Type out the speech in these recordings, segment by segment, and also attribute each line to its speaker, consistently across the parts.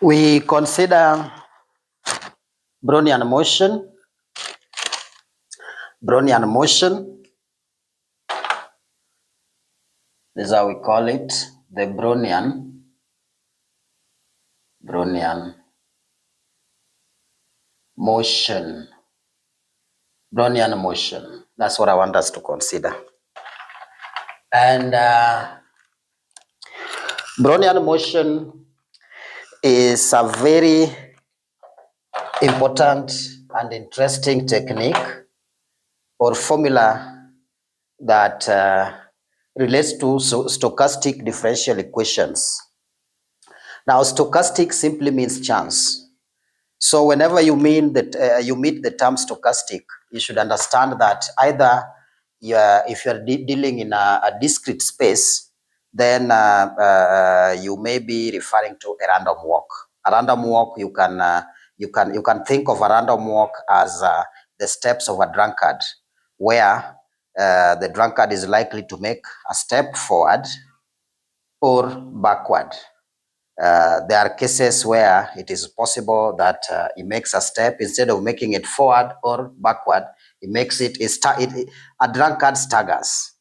Speaker 1: We consider Brownian motion. Brownian motion is how we call it, the Brownian motion. Brownian motion. That's what I want us to consider. And Brownian motion is a very important and interesting technique or formula that relates to stochastic differential equations. Now, stochastic simply means chance. So whenever you meet the term stochastic, you should understand that either if you're dealing in a discrete space, then you may be referring to a random walk. A random walk, you can think of a random walk as the steps of a drunkard, where the drunkard is likely to make a step forward or backward. There are cases where it is possible that he makes a step, instead of making it forward or backward, he makes it a drunkard staggers.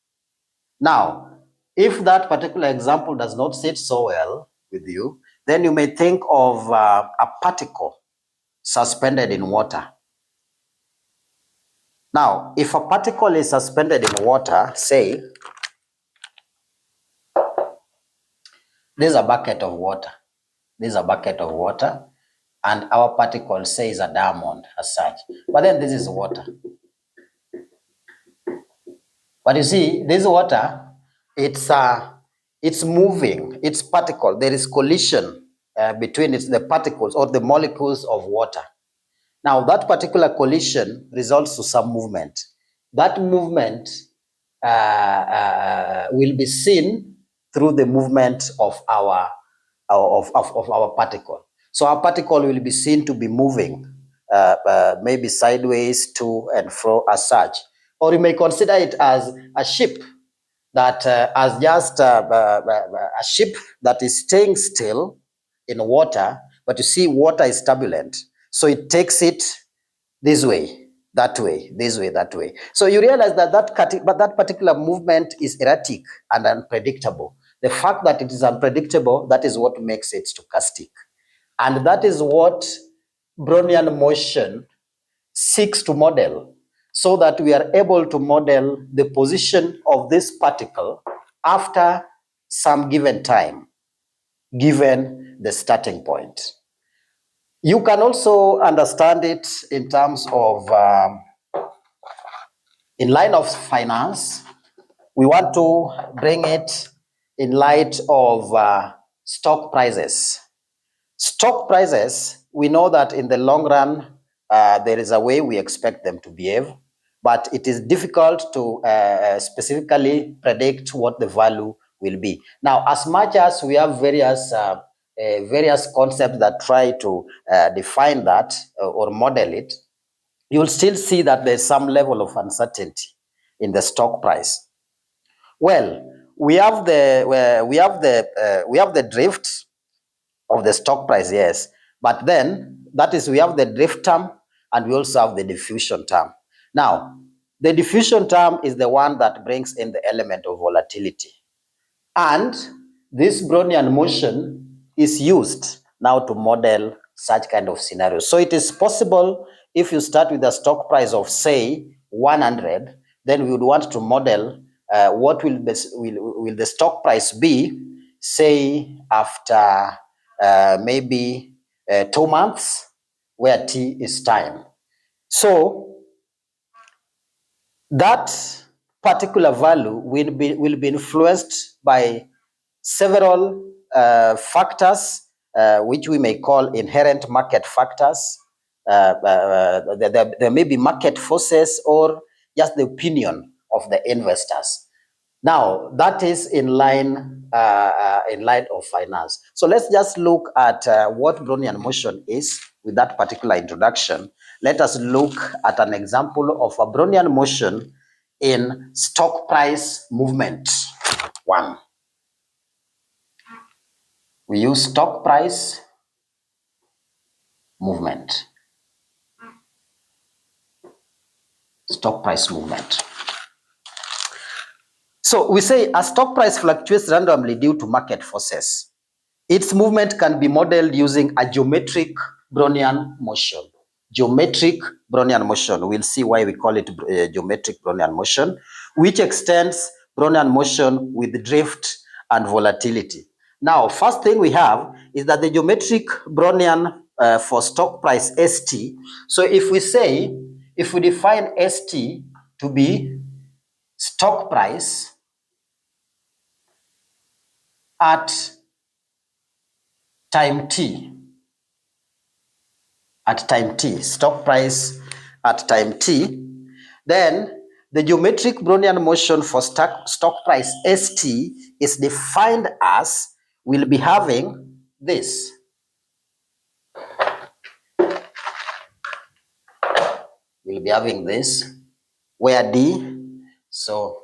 Speaker 1: Now, if that particular example does not sit so well with you, then you may think of a particle suspended in water. Now, if a particle is suspended in water, say, this is a bucket of water. This is a bucket of water, and our particle says a diamond as such. But then this is water. But you see, this water, it's moving, it's particle. There is collision between the particles or the molecules of water. Now, that particular collision results to some movement. That movement will be seen through the movement of our particle. So our particle will be seen to be moving, maybe sideways, to and fro as such. Or you may consider it as a ship that as just a ship that is staying still in water, but you see water is turbulent. So it takes it this way, that way, this way, that way. So you realize that that particular movement is erratic and unpredictable. The fact that it is unpredictable, that is what makes it stochastic. And that is what Brownian motion seeks to model, so that we are able to model the position of this particle after some given time, given the starting point. You can also understand it in terms of, in line of finance, we want to bring it in light of stock prices. Stock prices, we know that in the long run, there is a way we expect them to behave, but it is difficult to specifically predict what the value will be. Now, as much as we have various concepts that try to define that or model it, you'll still see that there's some level of uncertainty in the stock price. Well, we have the drift of the stock price, yes, but then that is, we have the drift term and we also have the diffusion term. Now, the diffusion term is the one that brings in the element of volatility, and this Brownian motion is used now to model such kind of scenarios. So it is possible, if you start with a stock price of, say, 100, then we would want to model what will the stock price be, say, after maybe 2 months, where T is time. So that particular value will be influenced by several factors, which we may call inherent market factors. There may be market forces or just the opinion of the investors. Now, that is in line of finance. So let's just look at what Brownian motion is with that particular introduction. Let us look at an example of a Brownian motion in stock price movement. 1. We use stock price movement. Stock price movement. So we say a stock price fluctuates randomly due to market forces. Its movement can be modeled using a geometric Brownian motion. Geometric Brownian motion. We'll see why we call it geometric Brownian motion, which extends Brownian motion with drift and volatility. Now, first thing we have is that the geometric Brownian for stock price ST. So if we define ST to be stock price at time t, stock price at time t, then the geometric Brownian motion for stock price ST is defined as, we'll be having this. We'll be having this, where D, so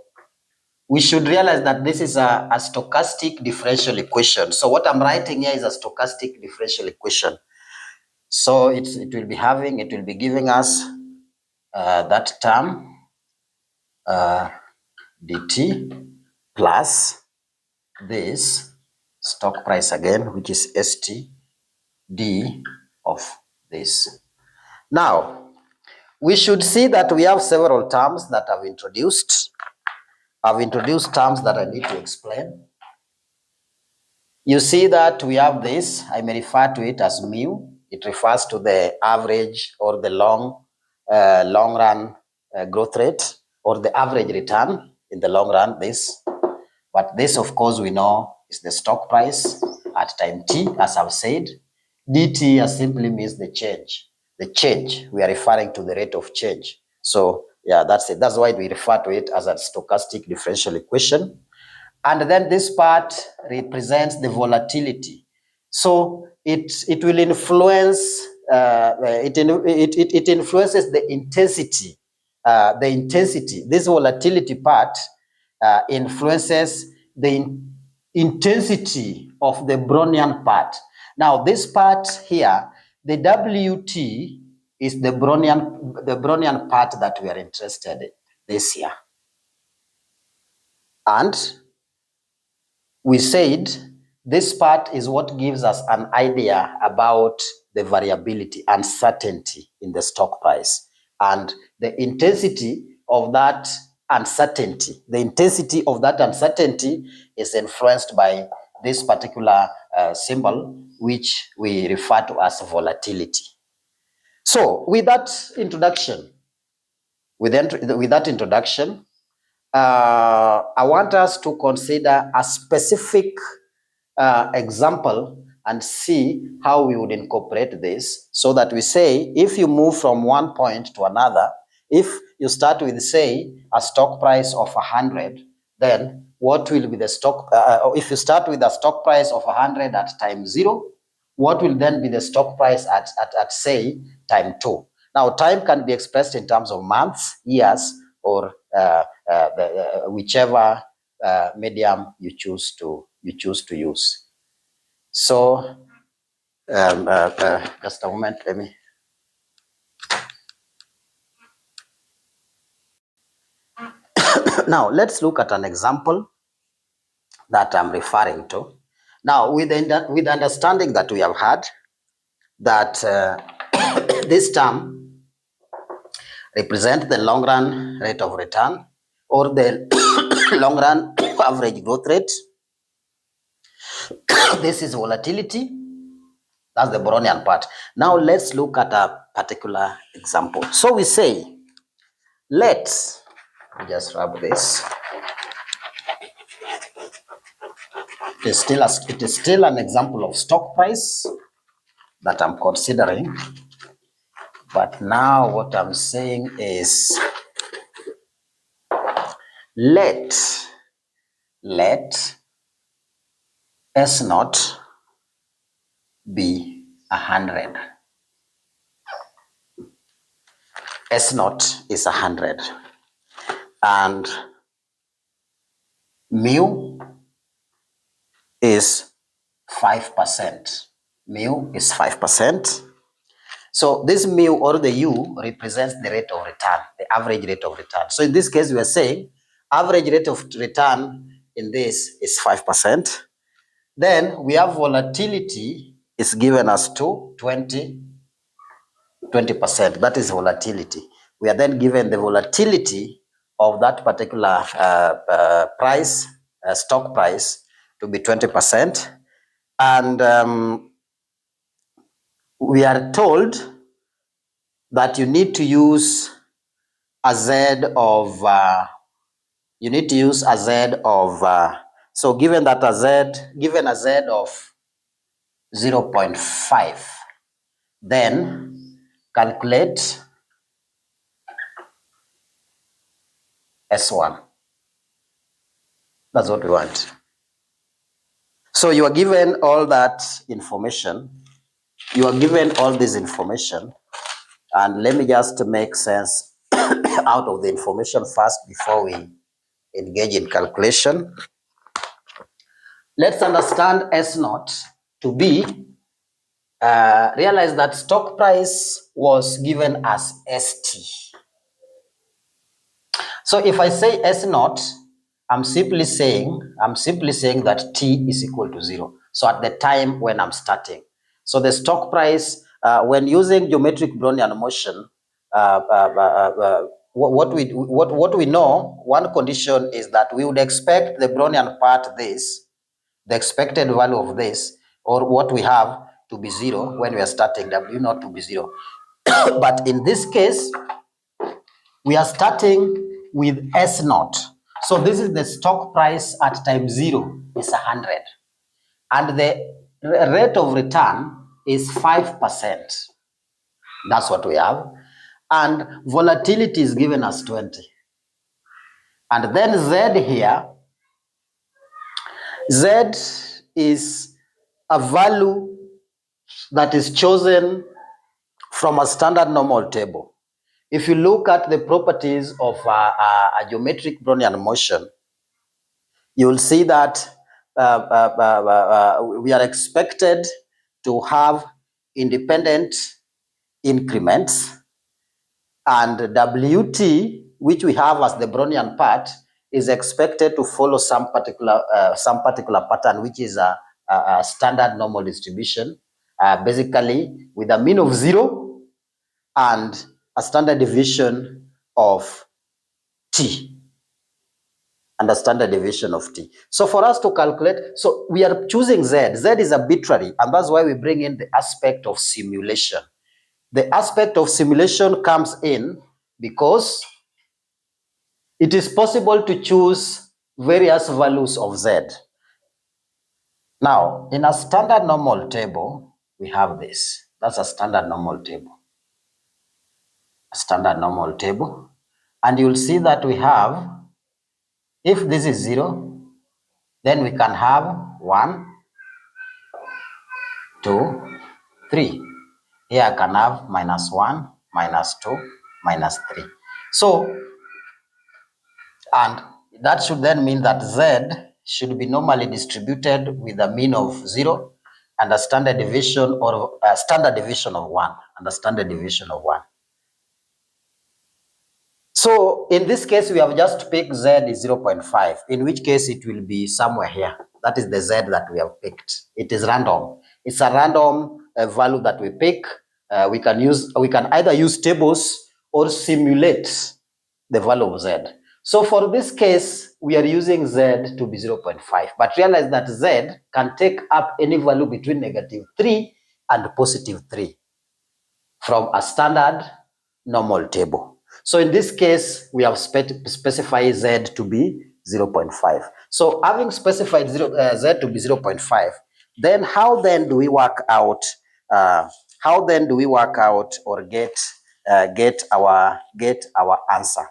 Speaker 1: we should realize that this is a stochastic differential equation. So what I'm writing here is a stochastic differential equation. So it will be giving us that term dt plus this stock price again, which is ST D of this. Now, we should see that we have several terms that I've introduced. I've introduced terms that I need to explain. You see that we have this, I may refer to it as mu. It refers to the average or the long run growth rate, or the average return in the long run, this. But this, of course, we know is the stock price at time t, as I've said. dt simply means the change. The change, we are referring to the rate of change. So yeah, that's it. That's why we refer to it as a stochastic differential equation. And then this part represents the volatility. So it will influence, it influences the intensity. This volatility part influences the intensity of the Brownian part. Now this part here, the WT is the Brownian part that we are interested in this year. And we said this part is what gives us an idea about the variability, uncertainty in the stock price, and the intensity of that uncertainty. The intensity of that uncertainty is influenced by this particular symbol, which we refer to as volatility. So with that introduction, I want us to consider a specific example and see how we would incorporate this, so that we say, if you move from one point to another, if you start with, say, a stock price of 100, then what will be the stock, if you start with a stock price of 100 at time 0, what will then be the stock price at say, time 2? Now, time can be expressed in terms of months, years, or whichever medium you choose to use. So just a moment, let me. Now let's look at an example that I'm referring to. Now, with the understanding that we have had that this term represents the long run rate of return, or the long run average growth rate. This is volatility. That's the Brownian part. Now let's look at a particular example. So we say, let's just rub this. It is still an example of stock price that I'm considering. But now what I'm saying is, let S naught be 100. S naught is 100, and mu is 5%. Mu is 5%, So this mu or the u represents the rate of return, the average rate of return. So in this case, we are saying average rate of return in this is 5%. Then we have volatility is given as to 20%. That is volatility. We are then given the volatility of that particular price, stock price, to be 20%. And we are told that you need to use a Z of, so given a Z of 0.5, then calculate S1. That's what we want. So you are given all that information. You are given all this information. And let me just make sense out of the information first before we engage in calculation. Let's understand S0 to be, realize that stock price was given as ST. So if I say S0, I'm simply saying that T is equal to 0. So at the time when I'm starting. So the stock price, when using geometric Brownian motion, what we know, one condition is that we would expect the Brownian part this, the expected value of this, or what we have to be 0 when we are starting, W not to be 0. But in this case, we are starting with S0. So this is the stock price at time 0 is 100. And the rate of return is 5%. That's what we have. And volatility is given as 20. And then Z here, Z is a value that is chosen from a standard normal table. If you look at the properties of a geometric Brownian motion, you will see that we are expected to have independent increments, and WT, which we have as the Brownian part, is expected to follow some particular pattern, which is a standard normal distribution, basically with a mean of 0 and a standard deviation of T. And a standard deviation of T. So for us to calculate, so we are choosing Z. Z is arbitrary, and that's why we bring in the aspect of simulation. The aspect of simulation comes in because it is possible to choose various values of Z. Now, in a standard normal table, we have this. That's a standard normal table. A standard normal table. And you'll see that we have, if this is 0, then we can have 1, 2, 3. Here I can have -1, -2, -3. So, and that should then mean that Z should be normally distributed with a mean of 0 and a standard deviation or a standard deviation of 1 and a standard deviation of 1. So in this case, we have just picked Z is 0.5, in which case it will be somewhere here. That is the Z that we have picked. It is random. It's a random value that we pick. We can either use tables or simulate the value of Z. So for this case, we are using Z to be 0.5, but realize that Z can take up any value between -3 and +3 from a standard normal table. So in this case, we have specified Z to be 0.5. So having specified Z to be 0.5, then how then do we work out? Or get our answer?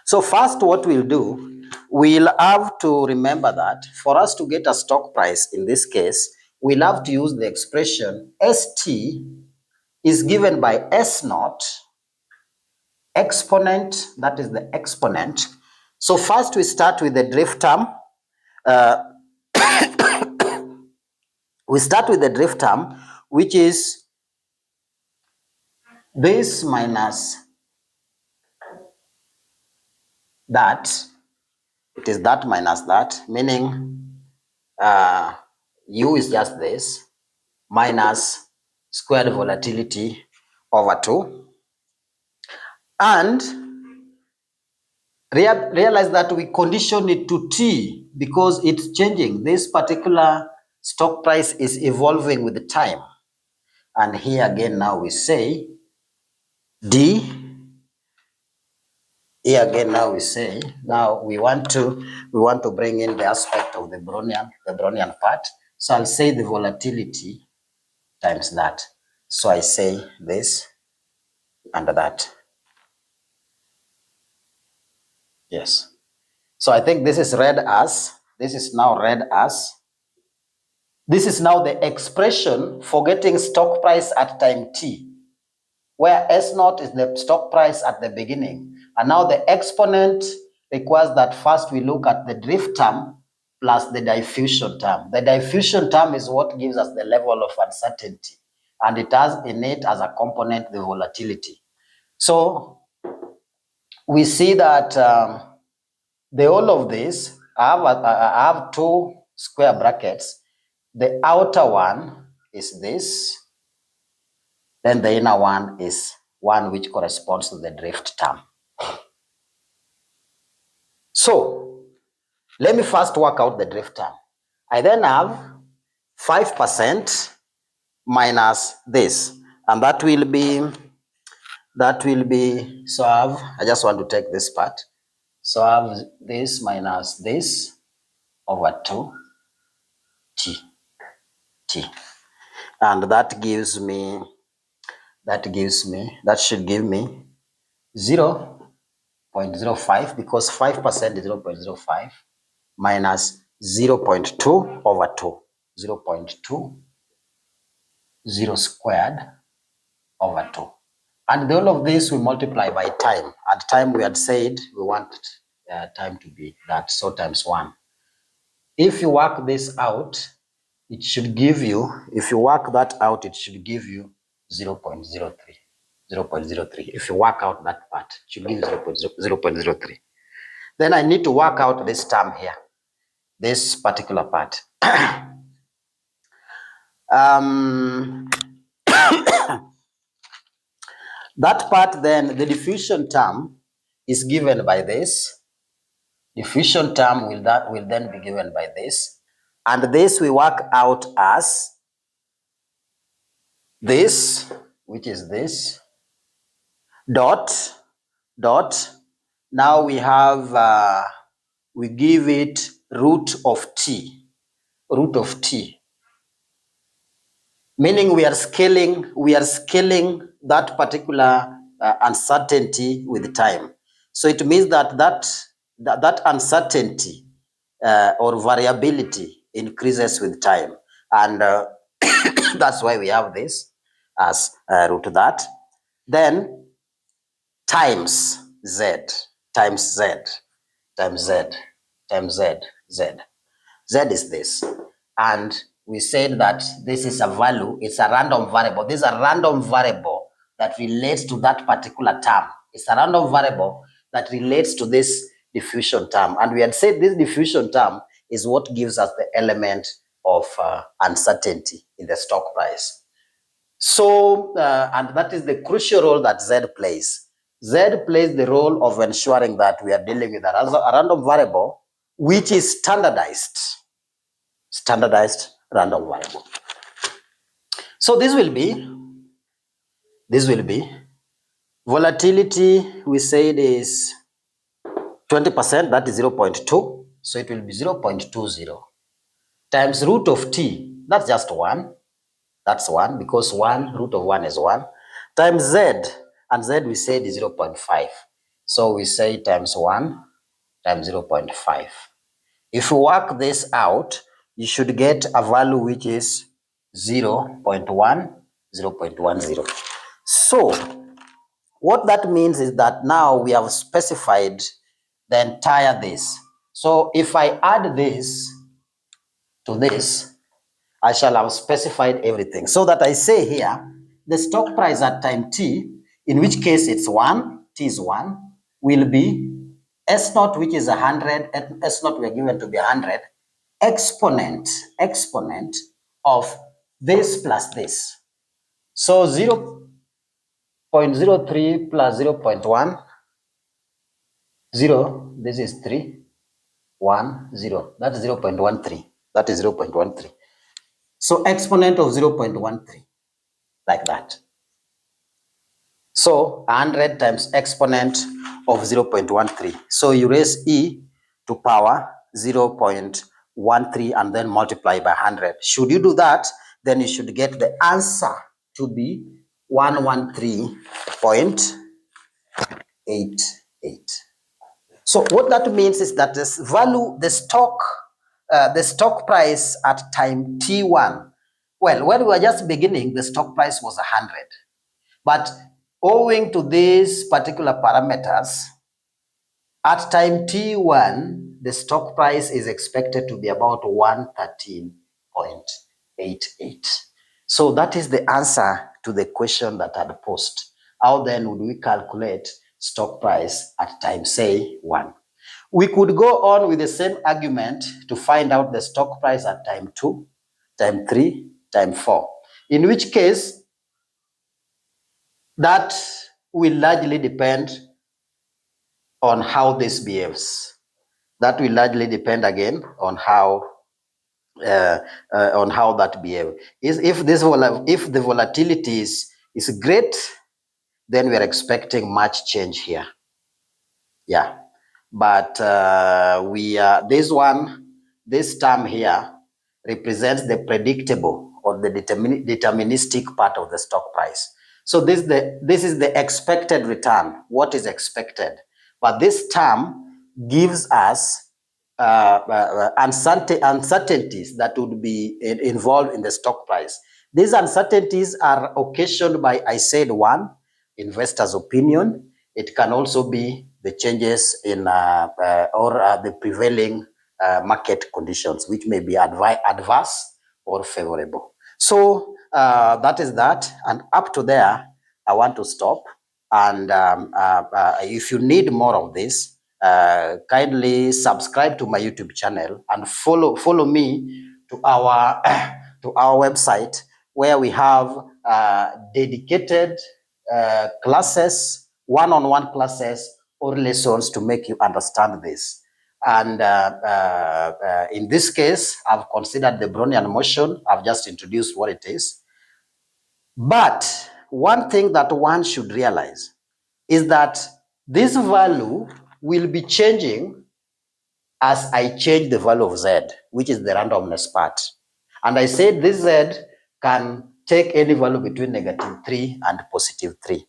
Speaker 1: So first, what we'll do, we'll have to remember that for us to get a stock price in this case, we'll have to use the expression ST is given by S0 exponent, that is the exponent. So first we start with the drift term. We start with the drift term, which is this minus that, it is that minus that, meaning U is just this, minus squared volatility over 2. And realize that we condition it to T because it's changing. This particular stock price is evolving with the time. And here again now we say D. Here again now we say, now we want to bring in the aspect of the Brownian part. So I'll say the volatility times that. So I say this under that. Yes. So I think this is read as, this is now read as, this is now the expression for getting stock price at time T, where S0 is the stock price at the beginning. And now the exponent requires that first we look at the drift term plus the diffusion term. The diffusion term is what gives us the level of uncertainty, and it has in it as a component the volatility. So we see that the whole of this, I have two square brackets. The outer one is this, then the inner one is one which corresponds to the drift term. So let me first work out the drift term. I then have 5% minus this, and that will be, so I just want to take this part. So I have this minus this over 2 T. And that should give me 0.05, because 5% is 0.05 minus 0.2 over 2, 0.2, 0 squared over 2. And the whole of this we multiply by time. At time we had said we want time to be that, so times 1. If you work this out, it should give you, if you work that out, it should give you 0.03. 0.03. If you work out that part, it should give you 0.03. Then I need to work out this term here, this particular part. That part then, the diffusion term is given by this. Diffusion term will then be given by this. And this we work out as this, which is this, dot. Now we have, we give it root of T. Meaning we are scaling that particular uncertainty with time. So it means that uncertainty or variability increases with time, and that's why we have this as root that. Then times Z. Z is this, and we said that this is a value, it's a random variable. This is a random variable that relates to that particular term. It's a random variable that relates to this diffusion term. And we had said this diffusion term is what gives us the element of uncertainty in the stock price. So, and that is the crucial role that Z plays. Z plays the role of ensuring that we are dealing with a random variable which is standardized random variable. So this will be volatility, we said is 20%, that is 0.2. So it will be 0.20 times root of T, that's just 1. That's 1, because root of 1 is 1, times Z, and Z we said is 0.5. So we say times 1 times 0.5. If you work this out, you should get a value which is 0.10. So what that means is that now we have specified the entire this. So if I add this to this, I shall have specified everything. So that I say here, the stock price at time T in which case it's 1, t is 1, will be S naught, which is 100, S naught we are given to be 100, exponent of this plus this. So 0.03 plus 0.1, 0, this is 3, 1, 0, that's 0.13, that is 0.13. So exponent of 0.13, like that. So 100 times exponent of 0.13. So you raise e to power 0.13 and then multiply by 100. Should you do that, then you should get the answer to be 113.88. So what that means is that this value, the stock price at time T1, well, when we were just beginning, the stock price was 100. But owing to these particular parameters, at time T1, the stock price is expected to be about 113.88. So that is the answer to the question that I had posed. How then would we calculate stock price at time, say, 1? We could go on with the same argument to find out the stock price at time 2, time 3, time 4, in which case that will largely depend on how this behaves. That will largely depend again on how that behaves. If the volatility is great, then we are expecting much change here. Yeah, but this term here represents the predictable or the deterministic part of the stock price. So this is the expected return, what is expected. But this term gives us uncertainties that would be involved in the stock price. These uncertainties are occasioned by, I said, 1, investors' opinion. It can also be the changes in the prevailing market conditions, which may be adverse or favorable. So that is that. And up to there, I want to stop. And if you need more of this, kindly subscribe to my YouTube channel and follow me to our website, where we have dedicated classes, one-on-one classes or lessons to make you understand this. And in this case, I've considered the Brownian motion. I've just introduced what it is. But one thing that one should realize is that this value will be changing as I change the value of Z, which is the randomness part. And I said this Z can take any value between -3 and +3.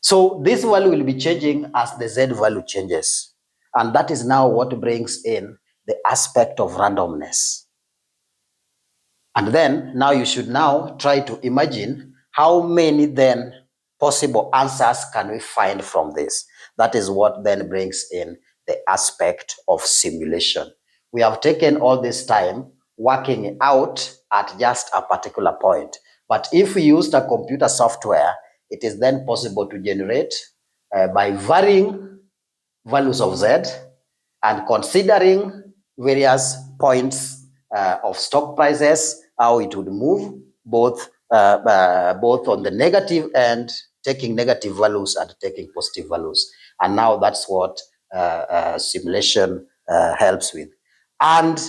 Speaker 1: So this value will be changing as the Z value changes. And that is now what brings in the aspect of randomness. And then now you should now try to imagine how many then possible answers can we find from this. That is what then brings in the aspect of simulation. We have taken all this time working it out at just a particular point. But if we used a computer software, it is then possible to generate by varying values of Z and considering various points of stock prices, how it would move, both on the negative end, taking negative values and taking positive values. And now that's what simulation helps with. And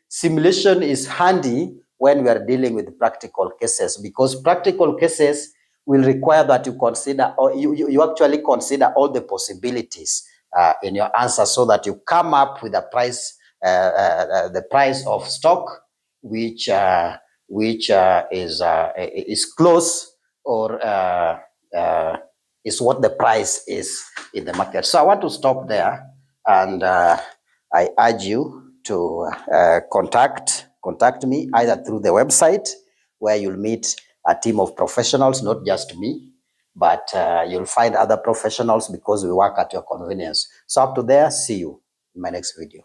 Speaker 1: simulation is handy when we are dealing with practical cases, because practical cases will require that you consider, or you actually consider all the possibilities in your answer, so that you come up with a price, the price of stock, which is close or is what the price is in the market. So I want to stop there, and I urge you to contact me either through the website, where you'll meet a team of professionals, not just me, but you'll find other professionals, because we work at your convenience. So up to there, see you in my next video.